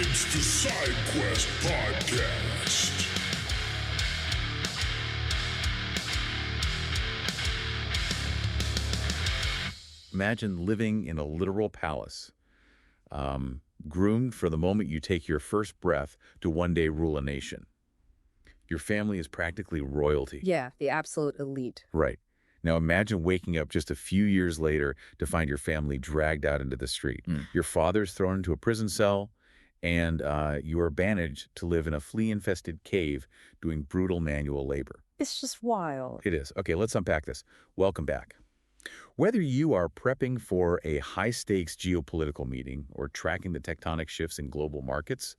It's the Side Quest Podcast. Imagine living in a literal palace, groomed for the moment you take your first breath to one day rule a nation. Your family is practically royalty. Yeah, the absolute elite. Right. Now imagine waking up just a few years later to find your family dragged out into the street. Your father's thrown into a prison cell, and you are banished to live in a flea-infested cave doing brutal manual labor. It's just wild. It is. Okay, let's unpack this. Welcome back. Whether you are prepping for a high-stakes geopolitical meeting or tracking the tectonic shifts in global markets,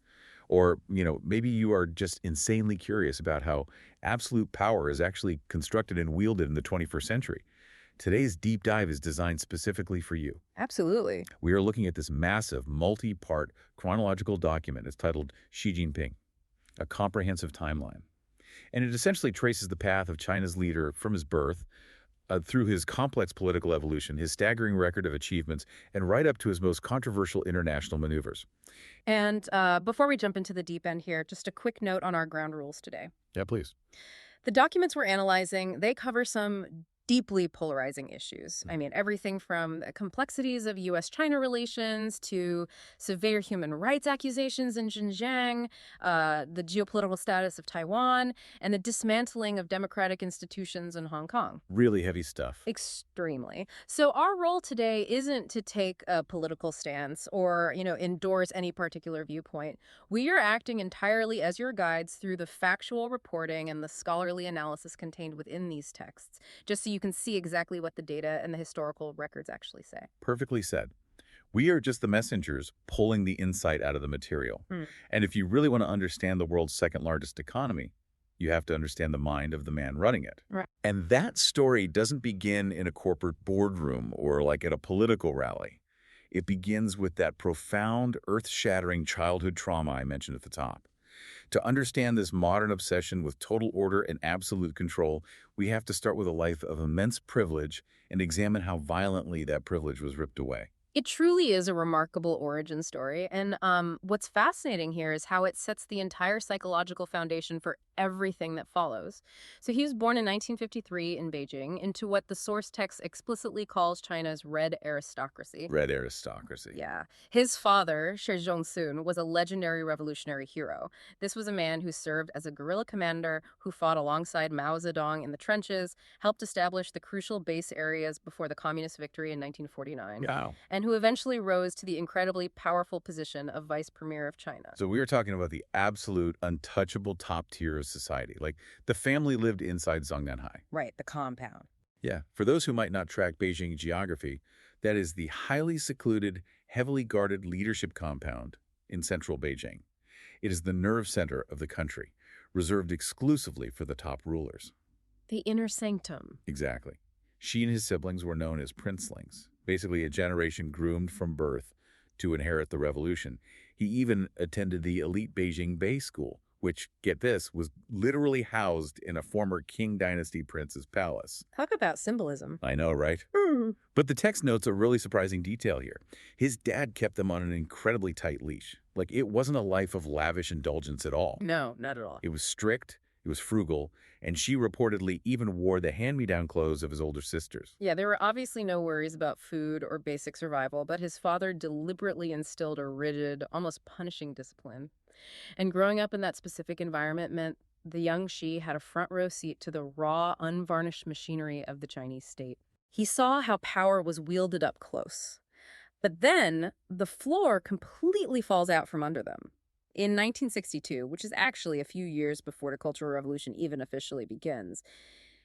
or, maybe you are just insanely curious about how absolute power is actually constructed and wielded in the 21st century, today's deep dive is designed specifically for you. Absolutely. We are looking at this massive, multi-part chronological document. It's titled Xi Jinping, A Comprehensive Timeline. And it essentially traces the path of China's leader from his birth, through his complex political evolution, his staggering record of achievements, and right up to his most controversial international maneuvers. And before we jump into the deep end here, just a quick note on our ground rules today. Yeah, please. The documents we're analyzing, they cover some deeply polarizing issues. I mean, everything from the complexities of U.S.-China relations to severe human rights accusations in Xinjiang, the geopolitical status of Taiwan, and the dismantling of democratic institutions in Hong Kong. Really heavy stuff. Extremely. So our role today isn't to take a political stance or, endorse any particular viewpoint. We are acting entirely as your guides through the factual reporting and the scholarly analysis contained within these texts, just so you can see exactly what the data and the historical records actually say. Perfectly said. We are just the messengers pulling the insight out of the material. And if you really want to understand the world's second largest economy, you have to understand the mind of the man running it. Right. And that story doesn't begin in a corporate boardroom or like at a political rally. It begins with that profound, earth-shattering childhood trauma I mentioned at the top. To understand this modern obsession with total order and absolute control, we have to start with a life of immense privilege and examine how violently that privilege was ripped away. It truly is a remarkable origin story. And what's fascinating here is how it sets the entire psychological foundation for everything that follows. So he was born in 1953 in Beijing into what the source text explicitly calls China's red aristocracy. Red aristocracy. Yeah. His father, Shi Zhongsun, was a legendary revolutionary hero. This was a man who served as a guerrilla commander who fought alongside Mao Zedong in the trenches, helped establish the crucial base areas before the communist victory in 1949. Wow. And who eventually rose to the incredibly powerful position of vice premier of China. So we are talking about the absolute untouchable top tier of society. Like the family lived inside Zhongnanhai. Right, the compound. Yeah. For those who might not track Beijing geography, that is the highly secluded, heavily guarded leadership compound in central Beijing. It is the nerve center of the country, reserved exclusively for the top rulers. The inner sanctum. Exactly. Xi and his siblings were known as princelings, basically a generation groomed from birth to inherit the revolution. He even attended the elite Beijing Bay School, which, get this, was literally housed in a former Qing Dynasty prince's palace. Talk about symbolism. I know, right? But the text notes a really surprising detail here. His dad kept them on an incredibly tight leash. Like, it wasn't a life of lavish indulgence at all. No, not at all. It was strict, it was frugal, and she reportedly even wore the hand-me-down clothes of his older sisters. Yeah, there were obviously no worries about food or basic survival, but his father deliberately instilled a rigid, almost punishing discipline. And growing up in that specific environment meant the young Xi had a front row seat to the raw, unvarnished machinery of the Chinese state. He saw how power was wielded up close. But then the floor completely falls out from under them. In 1962, which is actually a few years before the Cultural Revolution even officially begins,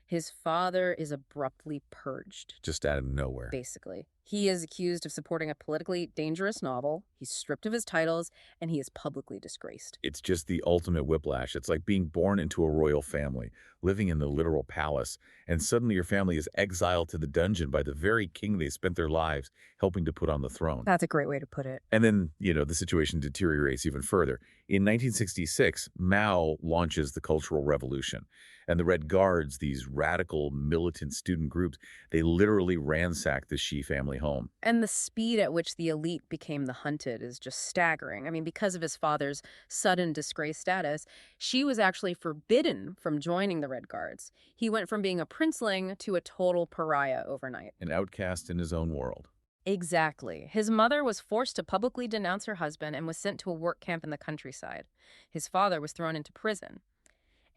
his father is abruptly purged. Just out of nowhere. Basically. He is accused of supporting a politically dangerous novel, he's stripped of his titles, and he is publicly disgraced. It's just the ultimate whiplash. It's like being born into a royal family, living in the literal palace, and suddenly your family is exiled to the dungeon by the very king they spent their lives helping to put on the throne. That's a great way to put it. And then, the situation deteriorates even further. In 1966, Mao launches the Cultural Revolution. And the Red Guards, these radical militant student groups, they literally ransacked the Xi family family home. And the speed at which the elite became the hunted is just staggering. I mean, because of his father's sudden disgrace status, she was actually forbidden from joining the Red Guards. He went from being a princeling to a total pariah overnight. An outcast in his own world. Exactly. His mother was forced to publicly denounce her husband and was sent to a work camp in the countryside. His father was thrown into prison.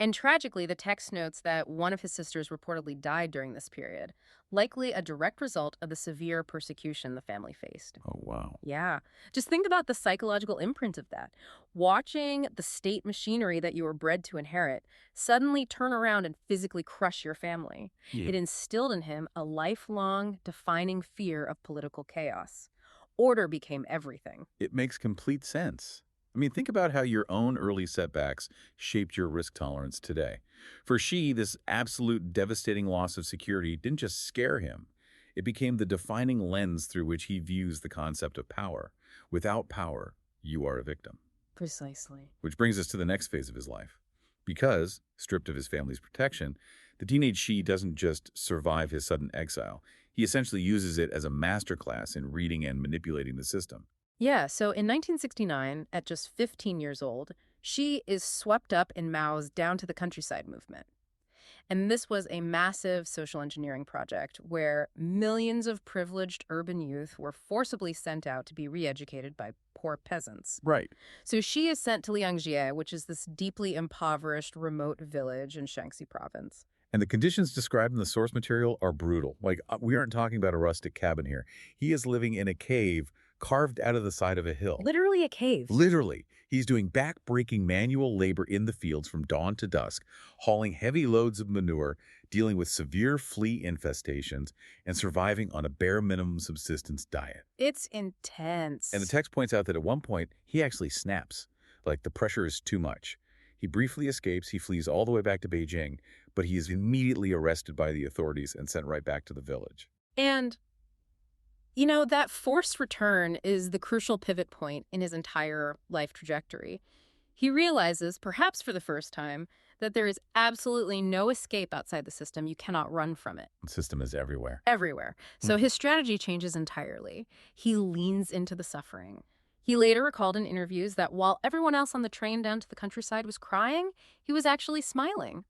And tragically, the text notes that one of his sisters reportedly died during this period, likely a direct result of the severe persecution the family faced. Oh, wow. Yeah. Just think about the psychological imprint of that. Watching the state machinery that you were bred to inherit suddenly turn around and physically crush your family. Yeah. It instilled in him a lifelong, defining fear of political chaos. Order became everything. It makes complete sense. I mean, think about how your own early setbacks shaped your risk tolerance today. For Xi, this absolute devastating loss of security didn't just scare him. It became the defining lens through which he views the concept of power. Without power, you are a victim. Precisely. Which brings us to the next phase of his life. Because, stripped of his family's protection, the teenage Xi doesn't just survive his sudden exile. He essentially uses it as a masterclass in reading and manipulating the system. Yeah, so in 1969, at just 15 years old, she is swept up in Mao's Down to the Countryside movement. And this was a massive social engineering project where millions of privileged urban youth were forcibly sent out to be re-educated by poor peasants. Right. So she is sent to Liangjie, which is this deeply impoverished remote village in Shaanxi province. And the conditions described in the source material are brutal. We aren't talking about a rustic cabin here. He is living in a cave carved out of the side of a hill. Literally a cave. Literally. He's doing back-breaking manual labor in the fields from dawn to dusk, hauling heavy loads of manure, dealing with severe flea infestations, and surviving on a bare minimum subsistence diet. It's intense. And the text points out that at one point, he actually snaps. Like the pressure is too much. He briefly escapes, he flees all the way back to Beijing, but he is immediately arrested by the authorities and sent right back to the village. And you know, that forced return is the crucial pivot point in his entire life trajectory. He realizes, perhaps for the first time, that there is absolutely no escape outside the system. You cannot run from it. The system is everywhere. Everywhere. So his strategy changes entirely. He leans into the suffering. He later recalled in interviews that while everyone else on the train down to the countryside was crying, he was actually smiling.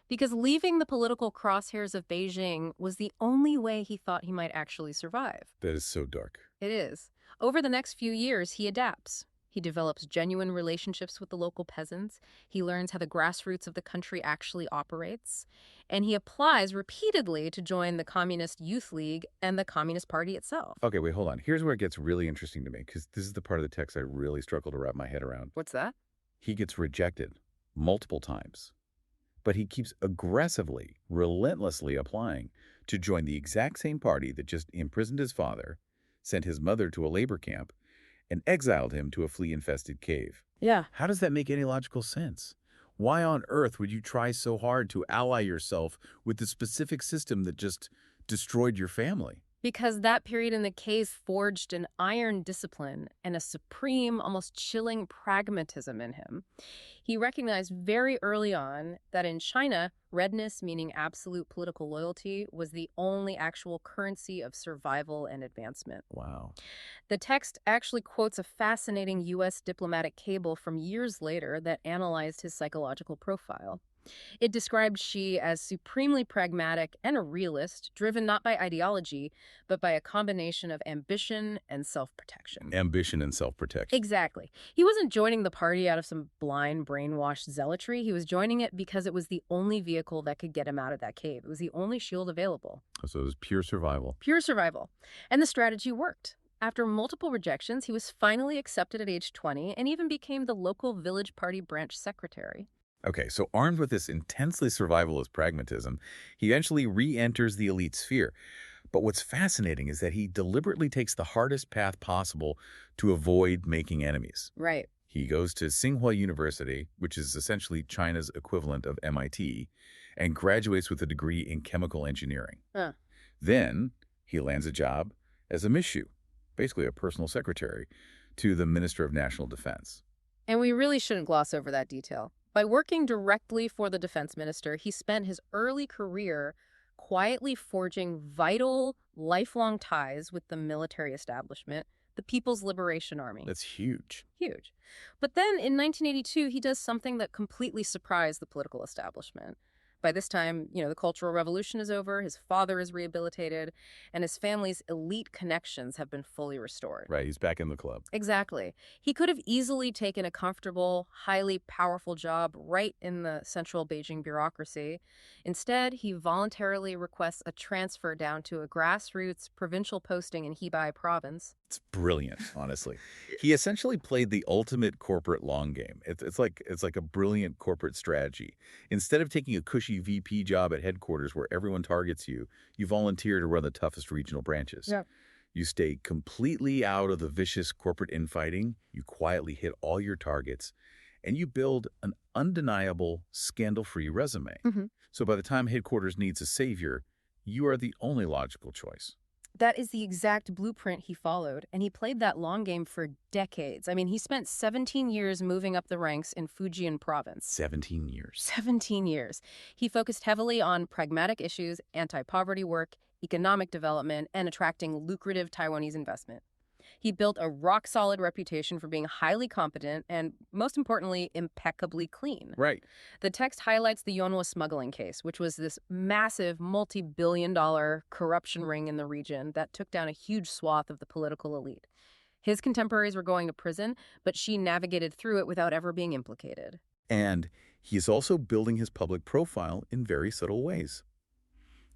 Because leaving the political crosshairs of Beijing was the only way he thought he might actually survive. That is so dark. It is. Over the next few years, he adapts. He develops genuine relationships with the local peasants. He learns how the grassroots of the country actually operates. And he applies repeatedly to join the Communist Youth League and the Communist Party itself. Okay, wait, hold on. Here's where it gets really interesting to me, because this is the part of the text I really struggle to wrap my head around. What's that? He gets rejected multiple times. But he keeps aggressively, relentlessly applying to join the exact same party that just imprisoned his father, sent his mother to a labor camp, and exiled him to a flea-infested cave. Yeah. How does that make any logical sense? Why on earth would you try so hard to ally yourself with the specific system that just destroyed your family? Because that period in the cave forged an iron discipline and a supreme, almost chilling pragmatism in him. He recognized very early on that in China, redness, meaning absolute political loyalty, was the only actual currency of survival and advancement. Wow. The text actually quotes a fascinating U.S. diplomatic cable from years later that analyzed his psychological profile. It described Xi as supremely pragmatic and a realist, driven not by ideology, but by a combination of ambition and self-protection. Ambition and self-protection. Exactly. He wasn't joining the party out of some blind, brainwashed zealotry. He was joining it because it was the only vehicle that could get him out of that cave. It was the only shield available. So it was pure survival. Pure survival. And the strategy worked. After multiple rejections, he was finally accepted at age 20 and even became the local village party branch secretary. Okay, so armed with this intensely survivalist pragmatism, he eventually re-enters the elite sphere. But what's fascinating is that he deliberately takes the hardest path possible to avoid making enemies. Right. He goes to Tsinghua University, which is essentially China's equivalent of MIT, and graduates with a degree in chemical engineering. Huh. Then he lands a job as a mishu, basically a personal secretary, to the Minister of National Defense. And we really shouldn't gloss over that detail. By working directly for the defense minister, he spent his early career quietly forging vital, lifelong ties with the military establishment, the People's Liberation Army. That's huge. Huge. But then in 1982, he does something that completely surprised the political establishment. By this time, the Cultural Revolution is over, his father is rehabilitated, and his family's elite connections have been fully restored. Right, he's back in the club. Exactly. He could have easily taken a comfortable, highly powerful job right in the central Beijing bureaucracy. Instead, he voluntarily requests a transfer down to a grassroots provincial posting in Hebei province. It's brilliant, honestly. He essentially played the ultimate corporate long game. It's like a brilliant corporate strategy. Instead of taking a cushy VP job at headquarters where everyone targets you, you volunteer to run the toughest regional branches. Yeah. You stay completely out of the vicious corporate infighting, you quietly hit all your targets, and you build an undeniable, scandal-free resume. So by the time headquarters needs a savior, you are the only logical choice. That is the exact blueprint he followed, and he played that long game for decades. I mean, he spent 17 years moving up the ranks in Fujian province. 17 years. 17 years. He focused heavily on pragmatic issues, anti-poverty work, economic development, and attracting lucrative Taiwanese investment. He built a rock-solid reputation for being highly competent and, most importantly, impeccably clean. Right. The text highlights the Yonhua smuggling case, which was this massive multi-billion-dollar corruption ring in the region that took down a huge swath of the political elite. His contemporaries were going to prison, but she navigated through it without ever being implicated. And he is also building his public profile in very subtle ways.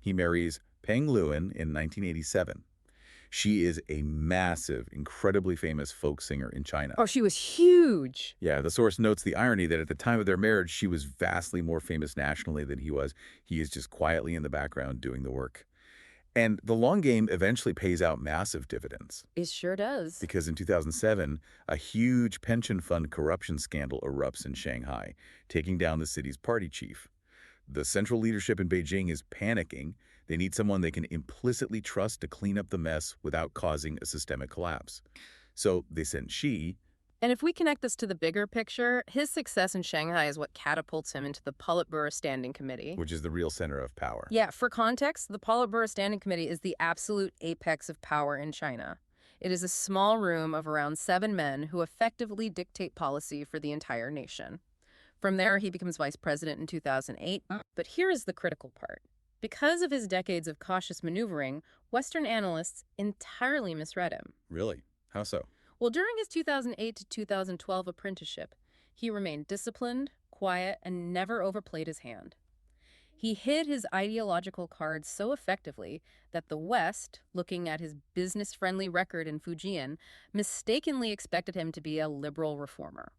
He marries Peng Luen in 1987. She is a massive, incredibly famous folk singer in China. Oh, she was huge. Yeah, the source notes the irony that at the time of their marriage, she was vastly more famous nationally than he was. He is just quietly in the background doing the work. And the long game eventually pays out massive dividends. It sure does. Because in 2007, a huge pension fund corruption scandal erupts in Shanghai, taking down the city's party chief. The central leadership in Beijing is panicking. They need someone they can implicitly trust to clean up the mess without causing a systemic collapse. So they send Xi. And if we connect this to the bigger picture, his success in Shanghai is what catapults him into the Politburo Standing Committee. Which is the real center of power. Yeah, for context, the Politburo Standing Committee is the absolute apex of power in China. It is a small room of around 7 men who effectively dictate policy for the entire nation. From there, he becomes vice president in 2008. But here is the critical part. Because of his decades of cautious maneuvering, Western analysts entirely misread him. Really? How so? Well, during his 2008 to 2012 apprenticeship, he remained disciplined, quiet, and never overplayed his hand. He hid his ideological cards so effectively that the West, looking at his business-friendly record in Fujian, mistakenly expected him to be a liberal reformer.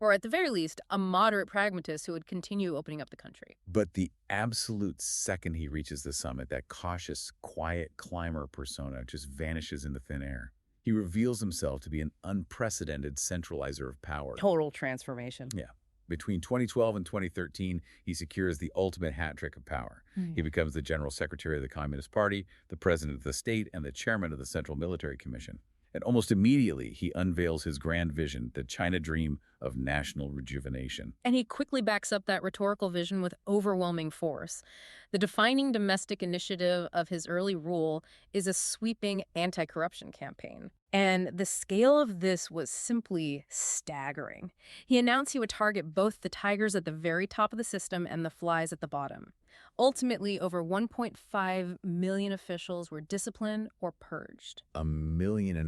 Or at the very least, a moderate pragmatist who would continue opening up the country. But the absolute second he reaches the summit, that cautious, quiet climber persona just vanishes into thin air. He reveals himself to be an unprecedented centralizer of power. Total transformation. Yeah. Between 2012 and 2013, he secures the ultimate hat trick of power. He becomes the General Secretary of the Communist Party, the President of the state, and the Chairman of the Central Military Commission. And almost immediately, he unveils his grand vision, the China dream of national rejuvenation. And he quickly backs up that rhetorical vision with overwhelming force. The defining domestic initiative of his early rule is a sweeping anti-corruption campaign. And the scale of this was simply staggering. He announced he would target both the tigers at the very top of the system and the flies at the bottom. Ultimately, over 1.5 million officials were disciplined or purged. 1.5 million.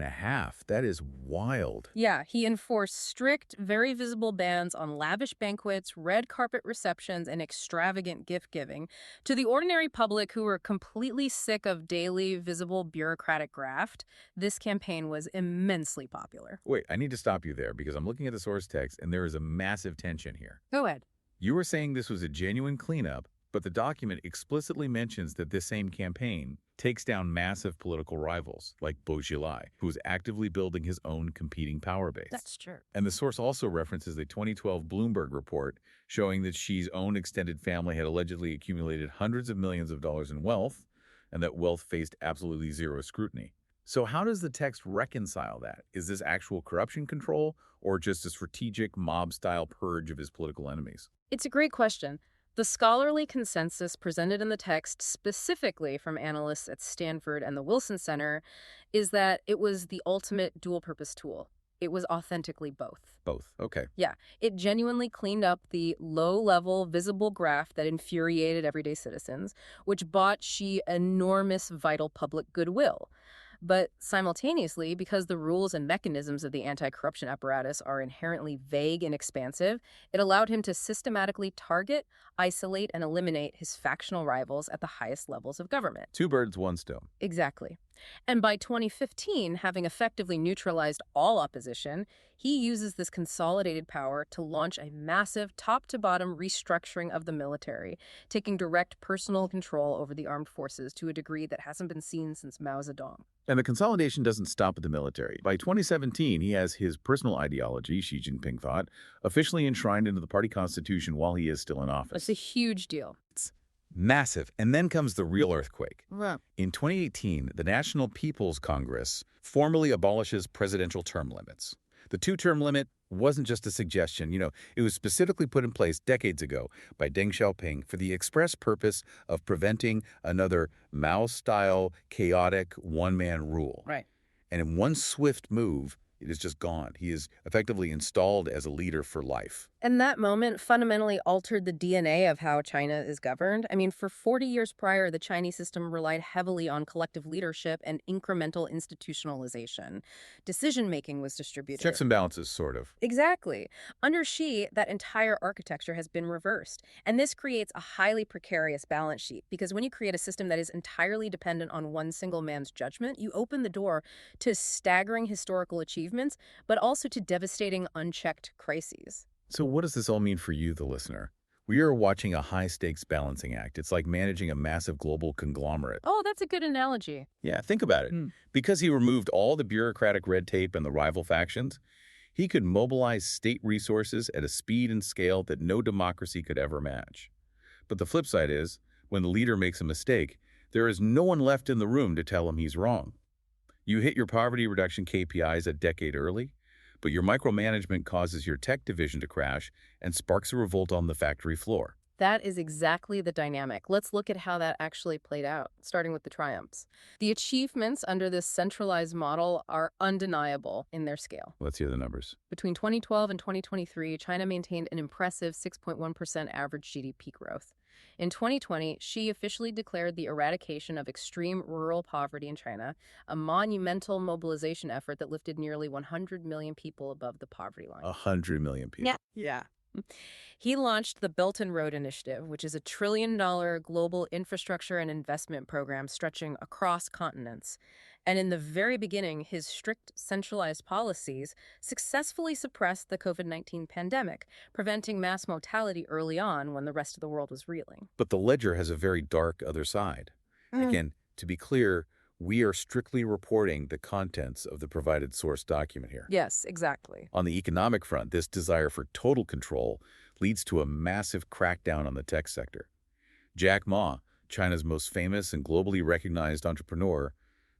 That is wild. Yeah, he enforced strict, very visible bans on lavish banquets, red carpet receptions, and extravagant gift-giving. To the ordinary public who were completely sick of daily, visible bureaucratic graft, this campaign was immensely popular. Wait, I need to stop you there because I'm looking at the source text and there is a massive tension here. Go ahead. You were saying this was a genuine cleanup, but the document explicitly mentions that this same campaign takes down massive political rivals like Bo Xilai, who is actively building his own competing power base. That's true. And the source also references the 2012 Bloomberg report showing that Xi's own extended family had allegedly accumulated hundreds of millions of dollars in wealth, and that wealth faced absolutely zero scrutiny. So how does the text reconcile that? Is this actual corruption control or just a strategic mob-style purge of his political enemies? It's a great question. The scholarly consensus presented in the text, specifically from analysts at Stanford and the Wilson Center, is that it was the ultimate dual-purpose tool. It was authentically both. Both. Okay. Yeah, it genuinely cleaned up the low-level, visible graft that infuriated everyday citizens, which bought Xi enormous vital public goodwill. But simultaneously, because the rules and mechanisms of the anti-corruption apparatus are inherently vague and expansive, it allowed him to systematically target, isolate, and eliminate his factional rivals at the highest levels of government. Two birds, one stone. Exactly. And by 2015, having effectively neutralized all opposition, he uses this consolidated power to launch a massive top-to-bottom restructuring of the military, taking direct personal control over the armed forces to a degree that hasn't been seen since Mao Zedong. And the consolidation doesn't stop at the military. By 2017, he has his personal ideology, Xi Jinping thought, officially enshrined into the party constitution while he is still in office. It's a huge deal. Massive. And then comes the real earthquake. Right. In 2018, the National People's Congress formally abolishes presidential term limits. The two-term limit wasn't just a suggestion. It was specifically put in place decades ago by Deng Xiaoping for the express purpose of preventing another Mao-style, chaotic one-man rule. Right. And in one swift move, it is just gone. He is effectively installed as a leader for life. And that moment fundamentally altered the DNA of how China is governed. I mean, for 40 years prior, the Chinese system relied heavily on collective leadership and incremental institutionalization. Decision-making was distributed. Checks and balances, sort of. Exactly. Under Xi, that entire architecture has been reversed. And this creates a highly precarious balance sheet, because when you create a system that is entirely dependent on one single man's judgment, you open the door to staggering historical achievements, but also to devastating unchecked crises. So what does this all mean for you, the listener? We are watching a high-stakes balancing act. It's like managing a massive global conglomerate. Oh, that's a good analogy. Yeah, think about it. Because he removed all the bureaucratic red tape and the rival factions, he could mobilize state resources at a speed and scale that no democracy could ever match. But the flip side is, when the leader makes a mistake, there is no one left in the room to tell him he's wrong. You hit your poverty reduction KPIs a decade early, but your micromanagement causes your tech division to crash and sparks a revolt on the factory floor. That is exactly the dynamic. Let's look at how that actually played out, starting with the triumphs. The achievements under this centralized model are undeniable in their scale. Let's hear the numbers. Between 2012 and 2023, China maintained an impressive 6.1% average GDP growth. In 2020, Xi officially declared the eradication of extreme rural poverty in China, a monumental mobilization effort that lifted nearly 100 million people above the poverty line. 100 million people. Yeah. He launched the Belt and Road Initiative, which is a $1 trillion global infrastructure and investment program stretching across continents. And in the very beginning, his strict centralized policies successfully suppressed the COVID-19 pandemic, preventing mass mortality early on when the rest of the world was reeling. But the ledger has a very dark other side. Again, to be clear, we are strictly reporting the contents of the provided source document here. Yes, exactly. On the economic front, this desire for total control leads to a massive crackdown on the tech sector. Jack Ma, China's most famous and globally recognized entrepreneur,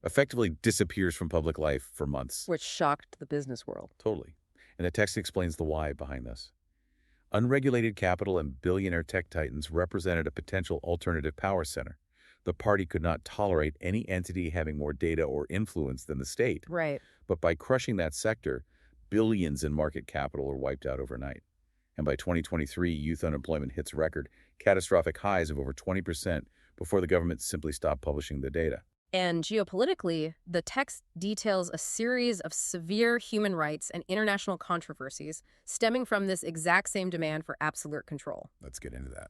effectively disappears from public life for months. Which shocked the business world. Totally. And the text explains the why behind this. Unregulated capital and billionaire tech titans represented a potential alternative power center. The party could not tolerate any entity having more data or influence than the state. Right. But by crushing that sector, billions in market capital are wiped out overnight. And by 2023, youth unemployment hits record catastrophic highs of over 20% before the government simply stopped publishing the data. And geopolitically, the text details a series of severe human rights and international controversies stemming from this exact same demand for absolute control. Let's get into that.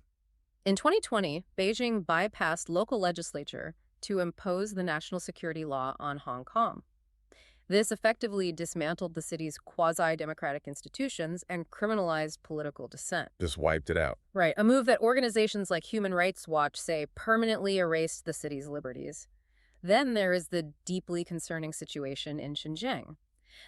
In 2020, Beijing bypassed local legislature to impose the national security law on Hong Kong. This effectively dismantled the city's quasi-democratic institutions and criminalized political dissent. Just wiped it out. Right, a move that organizations like Human Rights Watch say permanently erased the city's liberties. Then there is the deeply concerning situation in Xinjiang.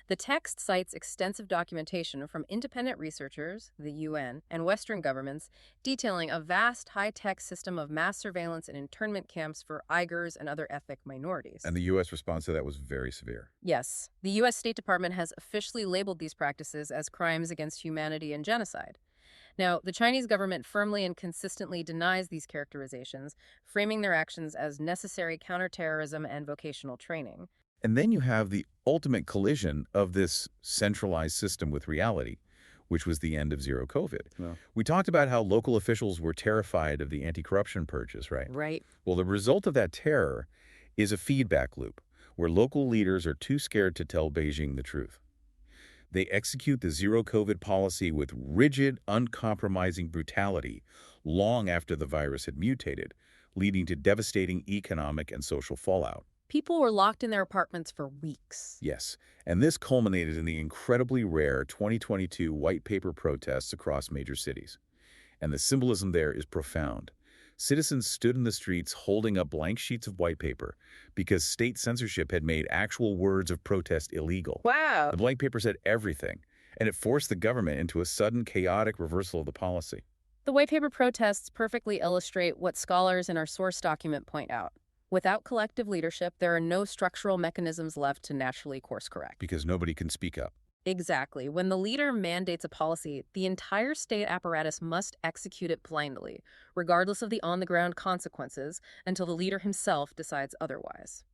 The text cites extensive documentation from independent researchers, the UN, and Western governments detailing a vast high-tech system of mass surveillance and internment camps for Uyghurs and other ethnic minorities. And the U.S. response to that was very severe. Yes, the U.S. State Department has officially labeled these practices as crimes against humanity and genocide. Now, the Chinese government firmly and consistently denies these characterizations, framing their actions as necessary counterterrorism and vocational training. And then you have the ultimate collision of this centralized system with reality, which was the end of zero COVID. Yeah. We talked about how local officials were terrified of the anti-corruption purges, right? Right. Well, the result of that terror is a feedback loop where local leaders are too scared to tell Beijing the truth. They execute the zero COVID policy with rigid, uncompromising brutality long after the virus had mutated, leading to devastating economic and social fallout. People were locked in their apartments for weeks. Yes, and this culminated in the incredibly rare 2022 white paper protests across major cities. And the symbolism there is profound. Citizens stood in the streets holding up blank sheets of white paper because state censorship had made actual words of protest illegal. Wow. The blank paper said everything, and it forced the government into a sudden, chaotic reversal of the policy. The white paper protests perfectly illustrate what scholars in our source document point out. Without collective leadership, there are no structural mechanisms left to naturally course correct. Because nobody can speak up. Exactly. When the leader mandates a policy, the entire state apparatus must execute it blindly, regardless of the on-the-ground consequences, until the leader himself decides otherwise.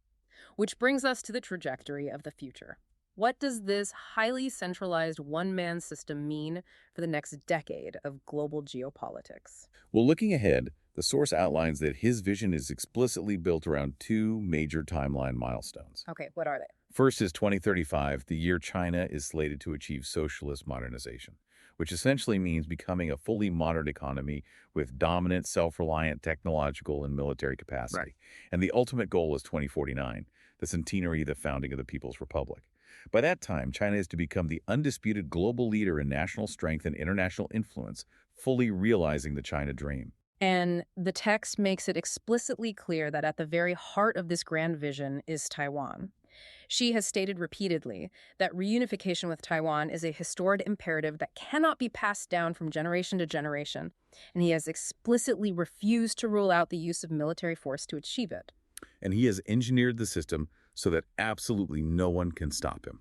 Which brings us to the trajectory of the future. What does this highly centralized one-man system mean for the next decade of global geopolitics? Well, looking ahead, the source outlines that his vision is explicitly built around two major timeline milestones. Okay, what are they? First is 2035, the year China is slated to achieve socialist modernization, which essentially means becoming a fully modern economy with dominant, self-reliant technological and military capacity. Right. And the ultimate goal is 2049, the centenary of the founding of the People's Republic. By that time, China is to become the undisputed global leader in national strength and international influence, fully realizing the China dream. And the text makes it explicitly clear that at the very heart of this grand vision is Taiwan. She has stated repeatedly that reunification with Taiwan is a historic imperative that cannot be passed down from generation to generation, and he has explicitly refused to rule out the use of military force to achieve it. And he has engineered the system so that absolutely no one can stop him.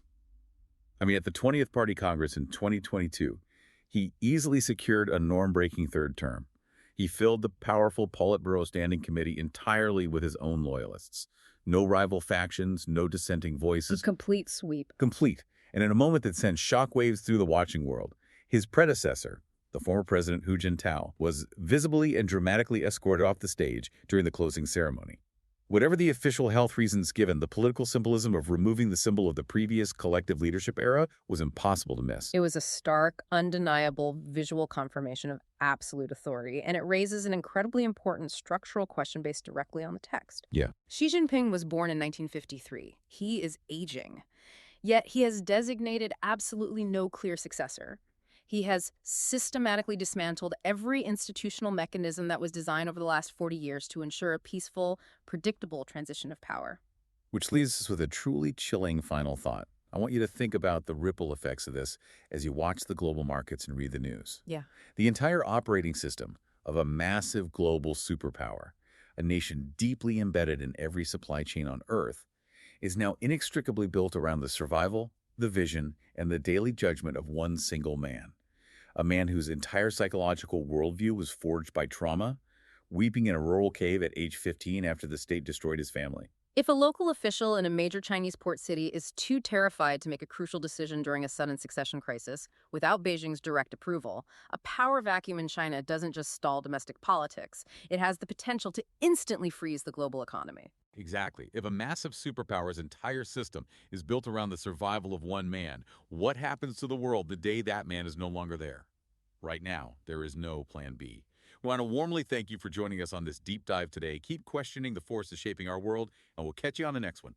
I mean, at the 20th Party Congress in 2022, he easily secured a norm-breaking third term. He filled the powerful Politburo Standing Committee entirely with his own loyalists. No rival factions, no dissenting voices. A complete sweep. Complete. And in a moment that sent shockwaves through the watching world, his predecessor, the former president Hu Jintao, was visibly and dramatically escorted off the stage during the closing ceremony. Whatever the official health reasons given, the political symbolism of removing the symbol of the previous collective leadership era was impossible to miss. It was a stark, undeniable visual confirmation of absolute authority, and it raises an incredibly important structural question based directly on the text. Yeah. Xi Jinping was born in 1953. He is aging. Yet he has designated absolutely no clear successor. He has systematically dismantled every institutional mechanism that was designed over the last 40 years to ensure a peaceful, predictable transition of power. Which leaves us with a truly chilling final thought. I want you to think about the ripple effects of this as you watch the global markets and read the news. Yeah. The entire operating system of a massive global superpower, a nation deeply embedded in every supply chain on Earth, is now inextricably built around the survival, the vision, and the daily judgment of one single man. A man whose entire psychological worldview was forged by trauma, weeping in a rural cave at age 15 after the state destroyed his family. If a local official in a major Chinese port city is too terrified to make a crucial decision during a sudden succession crisis without Beijing's direct approval, a power vacuum in China doesn't just stall domestic politics. It has the potential to instantly freeze the global economy. Exactly. If a massive superpower's entire system is built around the survival of one man, what happens to the world the day that man is no longer there? Right now, there is no plan B. We want to warmly thank you for joining us on this deep dive today. Keep questioning the forces shaping our world, and we'll catch you on the next one.